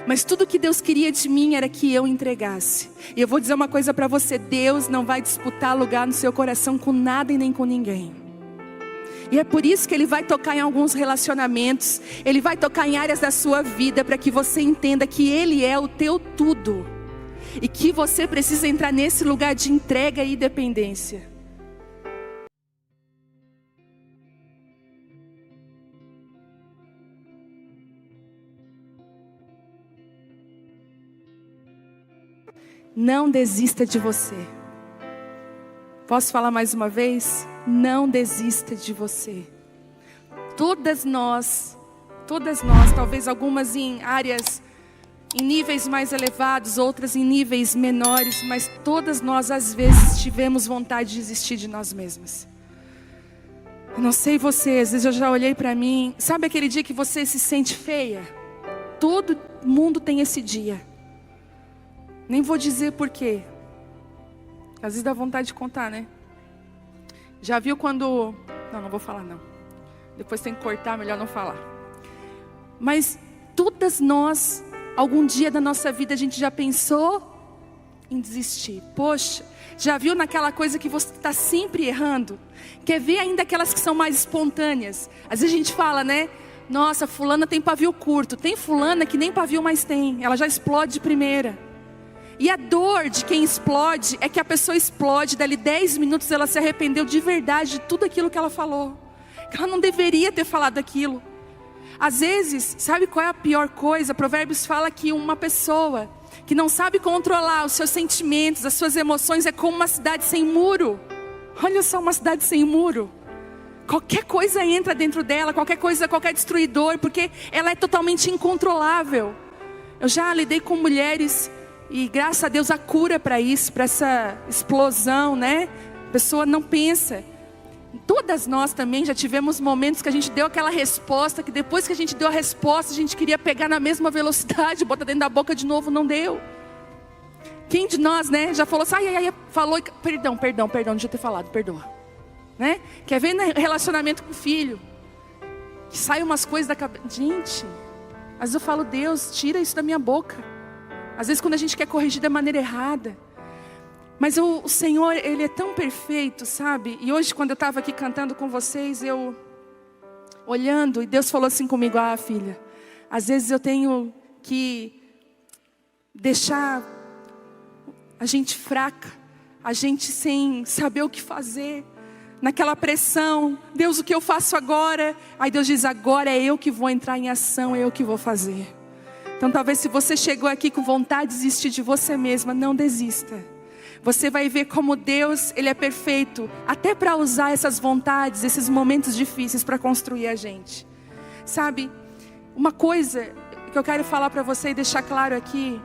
Mas tudo que Deus queria de mim era que eu entregasse. E eu vou dizer uma coisa para você: Deus não vai disputar lugar no seu coração com nada e nem com ninguém. E é por isso que Ele vai tocar em alguns relacionamentos. Ele vai tocar em áreas da sua vida, para que você entenda que Ele é o teu tudo. E que você precisa entrar nesse lugar de entrega e dependência. Não desista de você. Posso falar mais uma vez? Não desista de você. Todas nós, talvez algumas em áreas, em níveis mais elevados, outras em níveis menores, mas todas nós às vezes tivemos vontade de desistir de nós mesmas. Eu não sei você, às vezes eu já olhei para mim. Sabe aquele dia que você se sente feia? Todo mundo tem esse dia. Nem vou dizer por quê. Às vezes dá vontade de contar, né? Já viu quando... Não vou falar não. Depois tem que cortar, melhor não falar. Mas todas nós, algum dia da nossa vida, a gente já pensou em desistir. Poxa, já viu naquela coisa que você está sempre errando? Quer ver ainda aquelas que são mais espontâneas? Às vezes a gente fala, né? Nossa, fulana tem pavio curto. Tem fulana que nem pavio mais tem. Ela já explode de primeira. E a dor de quem explode é que a pessoa explode, dali 10 minutos ela se arrependeu de verdade de tudo aquilo que ela falou. Que ela não deveria ter falado aquilo. Às vezes, sabe qual é a pior coisa? Provérbios fala que uma pessoa que não sabe controlar os seus sentimentos, as suas emoções, é como uma cidade sem muro. Olha só, uma cidade sem muro. Qualquer coisa entra dentro dela, qualquer coisa, qualquer destruidor, porque ela é totalmente incontrolável. Eu já lidei com mulheres... E graças a Deus a cura para isso, para essa explosão, né? A pessoa não pensa. Todas nós também já tivemos momentos que a gente deu aquela resposta, que depois que a gente deu a resposta, a gente queria pegar na mesma velocidade, botar dentro da boca de novo, não deu. Quem de nós, né, já falou assim, falou, perdão, não devia ter falado, perdoa. Né? Quer ver no relacionamento com o filho? Que sai umas coisas da cabeça. Gente, às vezes eu falo, Deus, tira isso da minha boca. Às vezes quando a gente quer corrigir da maneira errada. Mas o Senhor, Ele é tão perfeito, sabe? E hoje quando eu estava aqui cantando com vocês, eu olhando, e Deus falou assim comigo, filha, às vezes eu tenho que deixar a gente fraca, a gente sem saber o que fazer, naquela pressão, Deus, o que eu faço agora? Aí Deus diz, agora é eu que vou entrar em ação, é eu que vou fazer. Então talvez se você chegou aqui com vontade de desistir de você mesma, não desista. Você vai ver como Deus, Ele é perfeito, até para usar essas vontades, esses momentos difíceis para construir a gente. Sabe, uma coisa que eu quero falar para você e deixar claro aqui,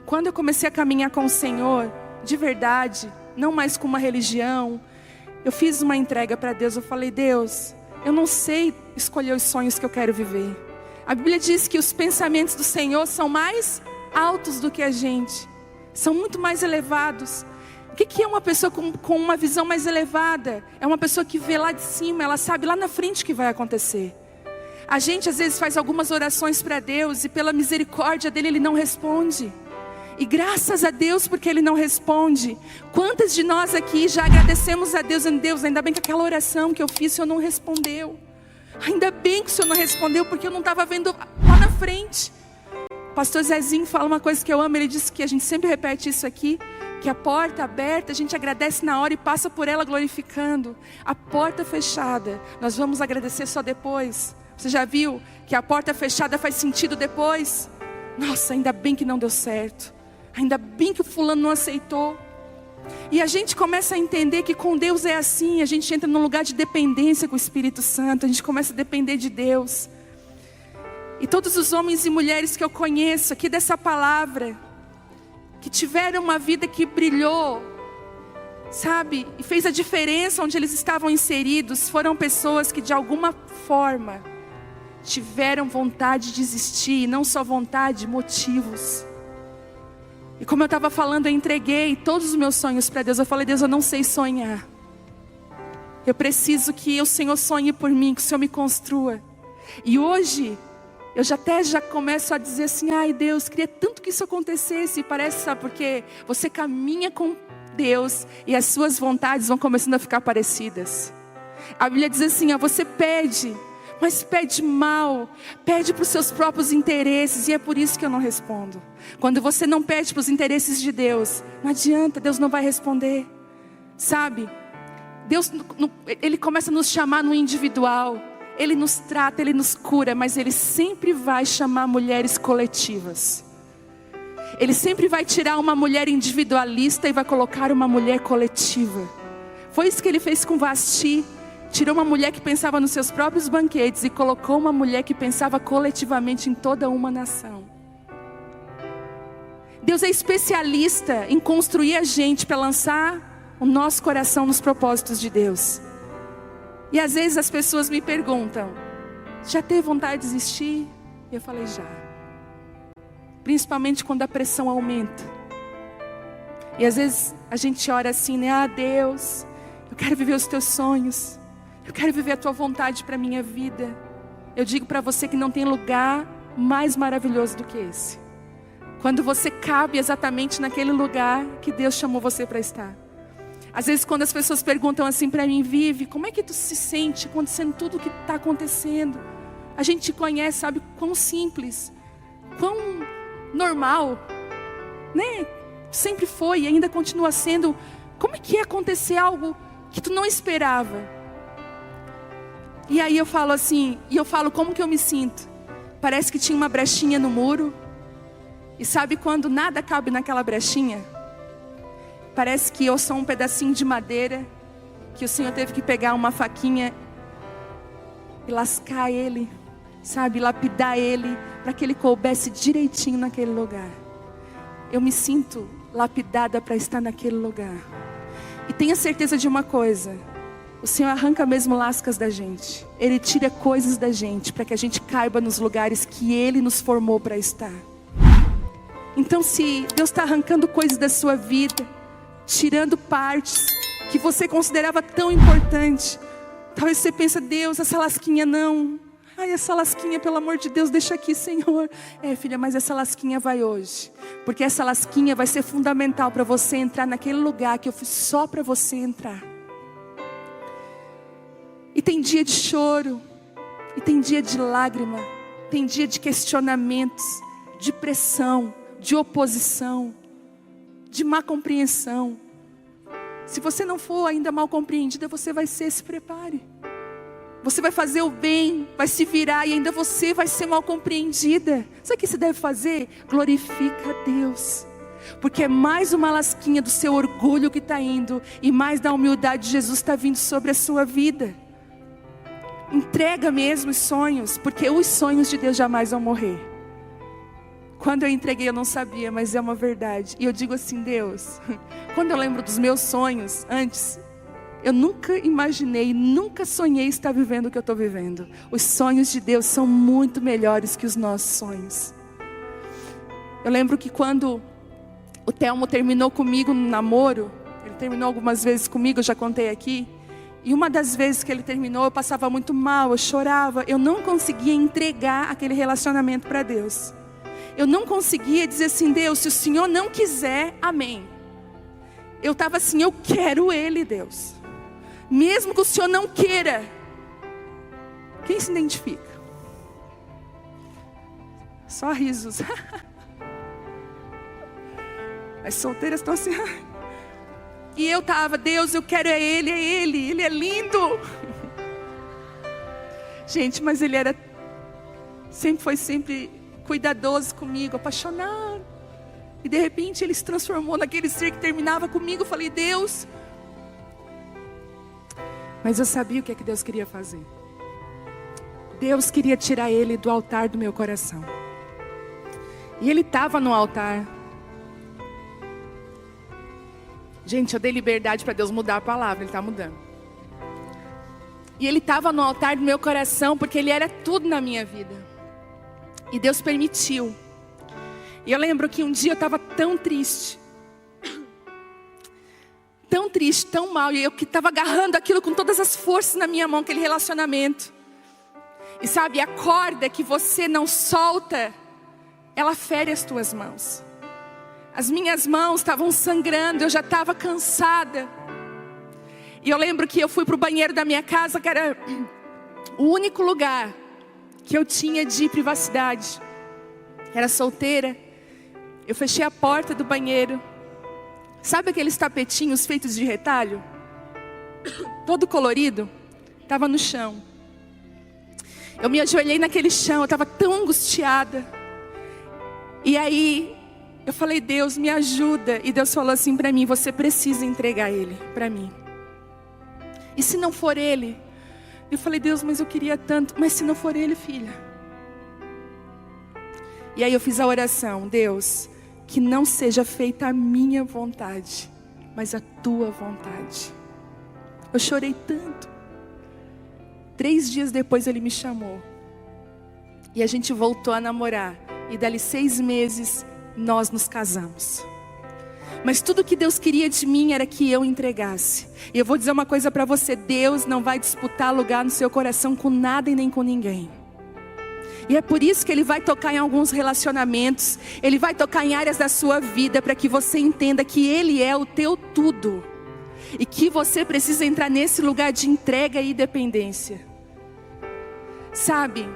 quando eu comecei a caminhar com o Senhor, de verdade, não mais com uma religião, eu fiz uma entrega para Deus, eu falei, Deus, eu não sei escolher os sonhos que eu quero viver. A Bíblia diz que os pensamentos do Senhor são mais altos do que a gente. São muito mais elevados. O que é uma pessoa com uma visão mais elevada? É uma pessoa que vê lá de cima, ela sabe lá na frente o que vai acontecer. A gente às vezes faz algumas orações para Deus e pela misericórdia dEle, Ele não responde. E graças a Deus porque Ele não responde. Quantas de nós aqui já agradecemos a Deus, dizendo, Deus, ainda bem que aquela oração que eu fiz, o Senhor não respondeu. Ainda bem que o Senhor não respondeu, porque eu não estava vendo lá na frente. Pastor Zezinho fala uma coisa que eu amo, ele disse que a gente sempre repete isso aqui, que a porta aberta, a gente agradece na hora e passa por ela glorificando. A porta fechada, nós vamos agradecer só depois. Você já viu que a porta fechada faz sentido depois? Nossa, ainda bem que não deu certo. Ainda bem que o fulano não aceitou. E a gente começa a entender que com Deus é assim. A gente entra num lugar de dependência com o Espírito Santo. A gente começa a depender de Deus. E todos os homens e mulheres que eu conheço aqui dessa palavra, que tiveram uma vida que brilhou, sabe, e fez a diferença onde eles estavam inseridos, foram pessoas que de alguma forma tiveram vontade de desistir. E não só vontade, motivos. E como eu estava falando, eu entreguei todos os meus sonhos para Deus. Eu falei, Deus, eu não sei sonhar. Eu preciso que o Senhor sonhe por mim, que o Senhor me construa. E hoje, eu já começo a dizer assim, ai Deus, queria tanto que isso acontecesse. E parece, sabe por quê? Você caminha com Deus e as suas vontades vão começando a ficar parecidas. A Bíblia diz assim, ó, você pede, mas pede mal, pede para os seus próprios interesses, e é por isso que eu não respondo. Quando você não pede para os interesses de Deus, não adianta, Deus não vai responder. Sabe? Deus, Ele começa a nos chamar no individual. Ele nos trata, Ele nos cura, mas Ele sempre vai chamar mulheres coletivas. Ele sempre vai tirar uma mulher individualista e vai colocar uma mulher coletiva. Foi isso que Ele fez com Vasti. Tirou uma mulher que pensava nos seus próprios banquetes e colocou uma mulher que pensava coletivamente em toda uma nação. Deus é especialista em construir a gente para lançar o nosso coração nos propósitos de Deus. E às vezes as pessoas me perguntam, já teve vontade de desistir? E eu falei, já. Principalmente quando a pressão aumenta. E às vezes a gente ora assim, né? Ah, Deus, eu quero viver os teus sonhos. Eu quero viver a tua vontade para a minha vida. Eu digo para você que não tem lugar mais maravilhoso do que esse. Quando você cabe exatamente naquele lugar que Deus chamou você para estar. Às vezes quando as pessoas perguntam assim para mim, Vivi, como é que tu se sente acontecendo tudo o que está acontecendo? A gente te conhece, sabe quão simples, quão normal, né? Sempre foi e ainda continua sendo. Como é que ia acontecer algo que tu não esperava? E aí eu falo assim, como que eu me sinto? Parece que tinha uma brechinha no muro. E sabe quando nada cabe naquela brechinha? Parece que eu sou um pedacinho de madeira, que o Senhor teve que pegar uma faquinha e lascar ele, sabe, lapidar ele, para que ele coubesse direitinho naquele lugar. Eu me sinto lapidada para estar naquele lugar. E tenha certeza de uma coisa, o Senhor arranca mesmo lascas da gente. Ele tira coisas da gente para que a gente caiba nos lugares que Ele nos formou para estar. Então se Deus está arrancando coisas da sua vida, tirando partes que você considerava tão importante, talvez você pense, Deus, essa lasquinha não. Ai, essa lasquinha, pelo amor de Deus, deixa aqui, Senhor. Filha, mas essa lasquinha vai hoje. Porque essa lasquinha vai ser fundamental para você entrar naquele lugar que eu fiz só para você entrar. E tem dia de choro, e tem dia de lágrima, tem dia de questionamentos, de pressão, de oposição, de má compreensão. Se você não for ainda mal compreendida, você vai ser, se prepare. Você vai fazer o bem, vai se virar e ainda você vai ser mal compreendida. Sabe o que você deve fazer? Glorifica a Deus. Porque é mais uma lasquinha do seu orgulho que está indo, e mais da humildade de Jesus está vindo sobre a sua vida. Entrega mesmo os sonhos, porque os sonhos de Deus jamais vão morrer. Quando eu entreguei eu não sabia, mas é uma verdade. E eu digo assim, Deus, quando eu lembro dos meus sonhos antes, eu nunca imaginei, nunca sonhei estar vivendo o que eu estou vivendo. Os sonhos de Deus são muito melhores que os nossos sonhos. Eu lembro que quando o Telmo terminou comigo no namoro, ele terminou algumas vezes comigo, eu já contei aqui. E uma das vezes que ele terminou, eu passava muito mal, eu chorava. Eu não conseguia entregar aquele relacionamento para Deus. Eu não conseguia dizer assim, Deus, se o Senhor não quiser, amém. Eu estava assim, eu quero Ele, Deus. Mesmo que o Senhor não queira. Quem se identifica? Só risos. As solteiras estão assim. E eu estava, Deus, eu quero Ele é lindo. Gente, mas Ele foi sempre cuidadoso comigo, apaixonado. E de repente Ele se transformou naquele ser que terminava comigo. Eu falei, Deus. Mas eu sabia o que é que Deus queria fazer. Deus queria tirar Ele do altar do meu coração. E Ele estava no altar. Gente, eu dei liberdade para Deus mudar a palavra, Ele está mudando. E Ele estava no altar do meu coração, porque Ele era tudo na minha vida. E Deus permitiu. E eu lembro que um dia eu estava tão triste. Tão triste, tão mal. E eu que estava agarrando aquilo com todas as forças na minha mão, aquele relacionamento. E sabe, a corda que você não solta, ela fere as tuas mãos. As minhas mãos estavam sangrando, eu já estava cansada. E eu lembro que eu fui para o banheiro da minha casa, que era o único lugar que eu tinha de privacidade. Era solteira. Eu fechei a porta do banheiro. Sabe aqueles tapetinhos feitos de retalho? Todo colorido? Estava no chão. Eu me ajoelhei naquele chão, eu estava tão angustiada. E aí, eu falei, Deus, me ajuda. E Deus falou assim para mim, você precisa entregar ele para mim. E se não for ele? Eu falei, Deus, mas eu queria tanto. Mas se não for ele, filha? E aí eu fiz a oração, Deus, que não seja feita a minha vontade, mas a tua vontade. Eu chorei tanto. 3 dias depois ele me chamou. E a gente voltou a namorar. E dali 6 meses nós nos casamos. Mas tudo que Deus queria de mim era que eu entregasse. E eu vou dizer uma coisa para você. Deus não vai disputar lugar no seu coração com nada e nem com ninguém. E é por isso que Ele vai tocar em alguns relacionamentos. Ele vai tocar em áreas da sua vida, para que você entenda que Ele é o teu tudo. E que você precisa entrar nesse lugar de entrega e dependência. Sabe,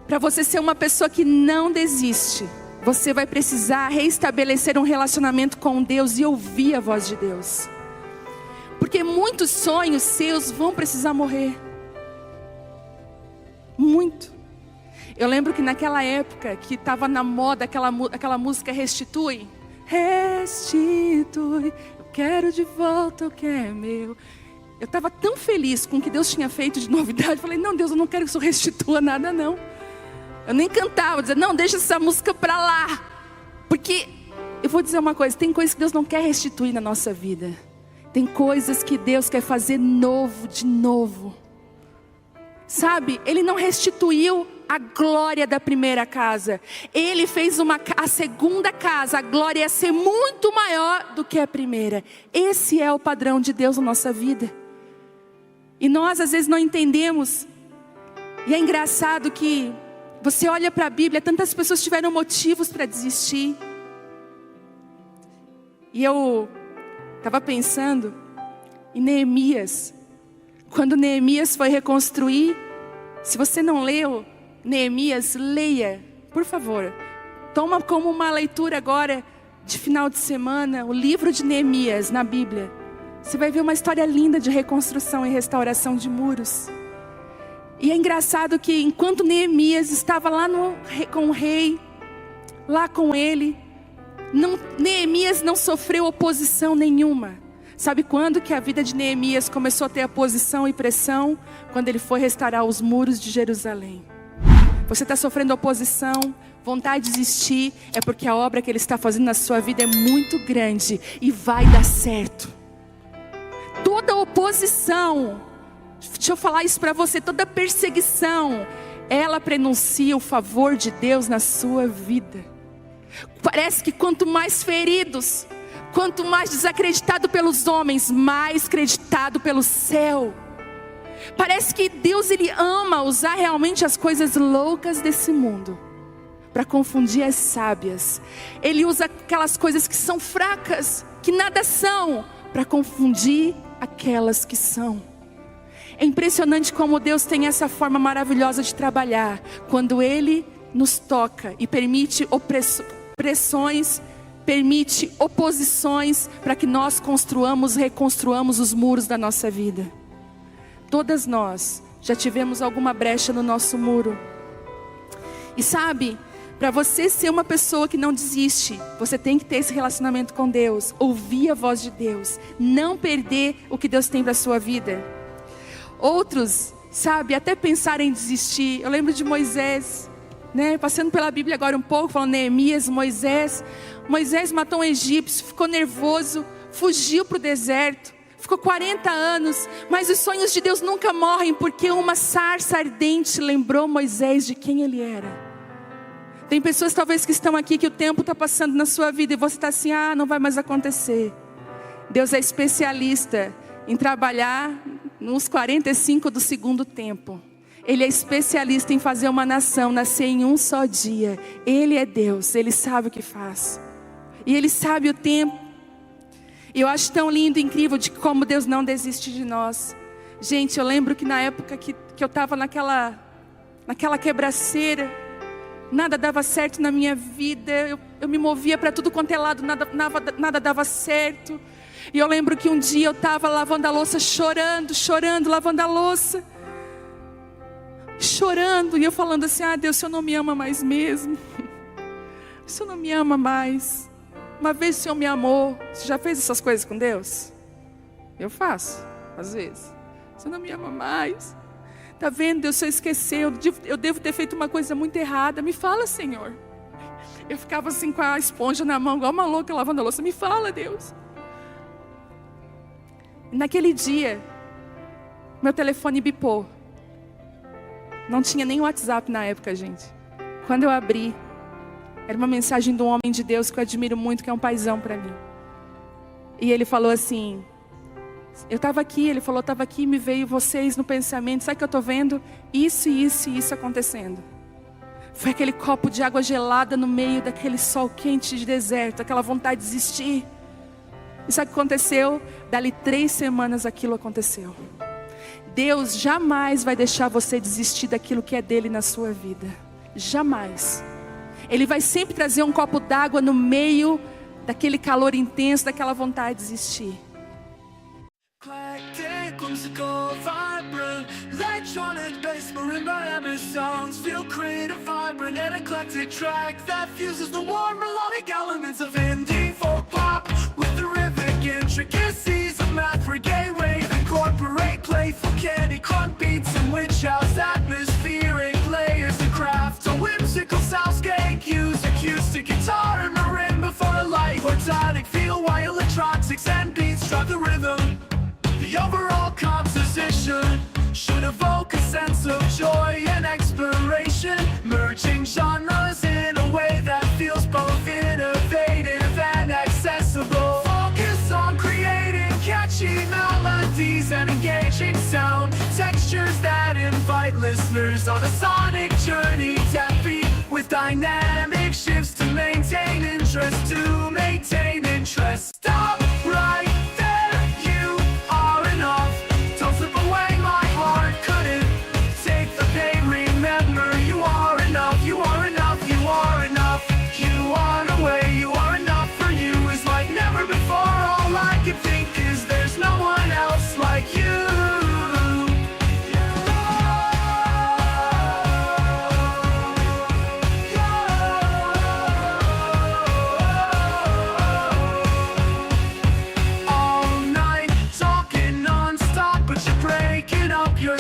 para você ser uma pessoa que não desiste, você vai precisar reestabelecer um relacionamento com Deus e ouvir a voz de Deus. Porque muitos sonhos seus vão precisar morrer. Muito. Eu lembro que naquela época que estava na moda aquela música Restitui. Restitui, eu quero de volta o que é meu. Eu estava tão feliz com o que Deus tinha feito de novidade. Falei, não, Deus, eu não quero que isso restitua nada, não. Eu nem cantava, dizia, não, deixa essa música para lá. Porque, eu vou dizer uma coisa, tem coisas que Deus não quer restituir na nossa vida. Tem coisas que Deus quer fazer novo, de novo. Sabe, Ele não restituiu a glória da primeira casa. Ele fez a segunda casa, a glória ia ser muito maior do que a primeira. Esse é o padrão de Deus na nossa vida. E nós às vezes não entendemos. E é engraçado que você olha para a Bíblia, tantas pessoas tiveram motivos para desistir. E eu estava pensando em Neemias. Quando Neemias foi reconstruir, se você não leu Neemias, leia, por favor. Toma como uma leitura agora de final de semana o livro de Neemias na Bíblia. Você vai ver uma história linda de reconstrução e restauração de muros. E é engraçado que enquanto Neemias estava lá com o rei, lá com ele, Neemias não sofreu oposição nenhuma. Sabe quando que a vida de Neemias começou a ter oposição e pressão? Quando ele foi restaurar os muros de Jerusalém. Você está sofrendo oposição, vontade de desistir, é porque a obra que Ele está fazendo na sua vida é muito grande e vai dar certo. Toda oposição, deixa eu falar isso para você, toda perseguição, ela prenuncia o favor de Deus na sua vida. Parece que quanto mais feridos, quanto mais desacreditado pelos homens, mais acreditado pelo céu. Parece que Deus, Ele ama usar realmente as coisas loucas desse mundo para confundir as sábias. Ele usa aquelas coisas que são fracas, que nada são, para confundir aquelas que são. É impressionante como Deus tem essa forma maravilhosa de trabalhar. Quando Ele nos toca e permite pressões, permite oposições, para que nós reconstruamos os muros da nossa vida. Todas nós já tivemos alguma brecha no nosso muro. E sabe, para você ser uma pessoa que não desiste, você tem que ter esse relacionamento com Deus, ouvir a voz de Deus, não perder o que Deus tem para a sua vida. Outros, sabe, até pensar em desistir. Eu lembro de Moisés, né, passando pela Bíblia agora um pouco, falando Neemias, Moisés matou um egípcio, ficou nervoso, fugiu para o deserto. Ficou 40 anos, mas os sonhos de Deus nunca morrem, porque uma sarça ardente lembrou Moisés de quem ele era. Tem pessoas talvez que estão aqui, que o tempo está passando na sua vida, e você está assim, não vai mais acontecer. Deus é especialista em trabalhar nos 45 do segundo tempo. Ele é especialista em fazer uma nação nascer em um só dia. Ele é Deus, Ele sabe o que faz. E Ele sabe o tempo. E eu acho tão lindo e incrível de como Deus não desiste de nós. Gente, eu lembro que na época que eu estava naquela quebraceira, nada dava certo na minha vida. Eu me movia para tudo quanto é lado, nada dava certo. E eu lembro que um dia eu estava lavando a louça, chorando, lavando a louça. Chorando, e eu falando assim: ah, Deus, o Senhor não me ama mais mesmo. O Senhor não me ama mais. Uma vez o Senhor me amou. Você já fez essas coisas com Deus? Eu faço, às vezes. O Senhor não me ama mais. Está vendo, Deus, o Senhor esqueceu. Eu devo ter feito uma coisa muito errada. Me fala, Senhor. Eu ficava assim com a esponja na mão, igual uma louca lavando a louça. Me fala, Deus. E naquele dia, meu telefone bipou. Não tinha nem WhatsApp na época, gente. Quando eu abri, era uma mensagem de um homem de Deus que eu admiro muito, que é um paizão para mim. E ele falou assim: eu estava aqui, ele falou, estava aqui, me veio vocês no pensamento. Sabe o que eu estou vendo? Isso e isso e isso acontecendo. Foi aquele copo de água gelada no meio daquele sol quente de deserto, aquela vontade de desistir. E sabe o que aconteceu? Dali 3 semanas aquilo aconteceu. Deus jamais vai deixar você desistir daquilo que é dele na sua vida. Jamais. Ele vai sempre trazer um copo d'água no meio daquele calor intenso, daquela vontade de desistir. Playful candy, crunk beats and witch house atmospheric layers of craft. A whimsical soundscape, use acoustic guitar and marimba for a light platonic feel while electronics and beats drive the rhythm. The overall composition should evoke a sense of joy and exploration, merging genres in a way that feels both innovative and accessible. Focus on creating catchy melodies and engaging sound textures that invite listeners on a sonic journey. Tap beat with dynamic shifts to maintain interest. Stop right there, you are enough. Don't slip away, my heart couldn't take the pain. Remember, you are enough, you are enough, you are enough. You are the way, you are enough. For you is like never before. All I can think is there's no one else like you. All night talking non-stop, but you're breaking up your